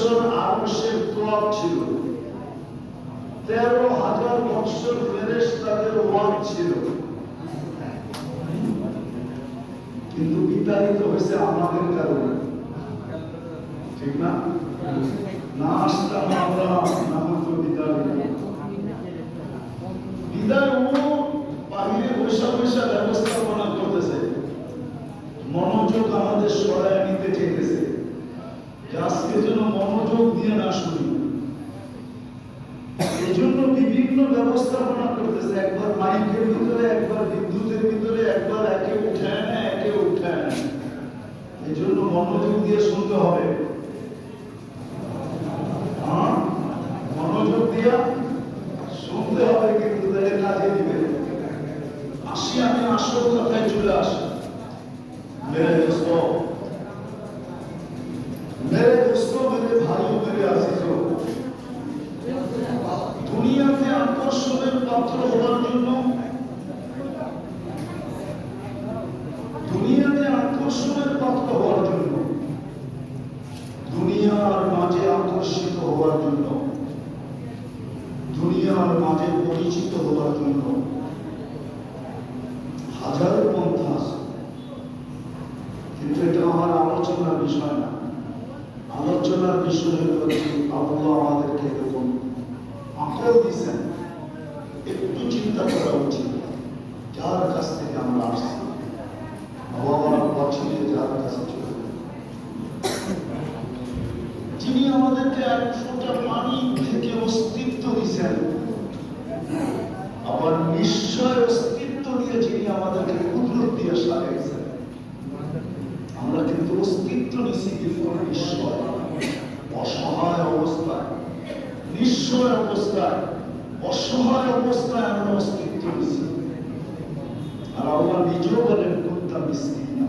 বৎসর আরশের তোয়াব ছিল, 13,000 বৎসর ফেরেশতাদের ওয়াজ ছিল, কিন্তু বিতাড়িত হয়েছে আমাদের কারণে। ঠিক না? না আসতাম আমরা, না হতো বিতাড়িত। বিদায় ও বাহিরে বৈশা বৈশা ব্যবস্থাপনা করতেছে, মনোযোগ আমাদের সরায় নিতে চেয়েছে যে আজকে যেন মনোযোগ দিয়ে না শুনি। এই জন্য বিভিন্ন ব্যবস্থাপনা করতেছে, একবার মাইকের ভিতরে, একবার বিদ্যুতের ভিতরে, একবার একে উঠায় না, একে উঠায় না। এই জন্য মনোযোগ দিয়ে শুনতে হবে। মনোযোগ দিয়ে শুনতে হবে, কিন্তু তাদের কাজে দিবে। আসি আমি আসল কথায় চলে আসি। मेरे दोस्तों, मेरे भाइयों, मेरे अजीजों, দুনিয়াতে আকর্ষণের পাত্র হওয়ার জন্য, দুনিয়াতে আকর্ষণের পাত্র হওয়ার জন্য, দুনিয়ার মাঝে আকর্ষিত হওয়ার জন্য, দুনিয়ার মাঝে পরিচিত হওয়ার জন্য হাজারো পন্থা আছে, কিন্তু এটা আমার আলোচনার বিষয় না। আলোচনার বিষয় হচ্ছে আল্লাহ আমাদেরকে এরকম আকল দিয়েছেন, একটু চিন্তা করা উচিত যার কাছ থেকে আমরা আসছি, বাবার পছন্দে যার কাছে চলে, যিনি আমাদেরকে এক ফোঁটা পানি থেকে অস্তিত্ব দিয়েছেন, আবার নিশ্চয় অস্তিত্ব দিয়ে যিনি আমাদেরকে কুদরত দিয়ে সাজাইছেন। আমরা কিন্তু অস্তিত্ব নিচ্ছি, কিন্তু নিশ্চয় অসহায় অবস্থায়, নিশ্চয় অবস্থায়, অসহায় অবস্থায় আমরা অস্তিত্ব নিচ্ছি। আর আল্লাহ নিজেও বলেন কুনতা মিসকিনা,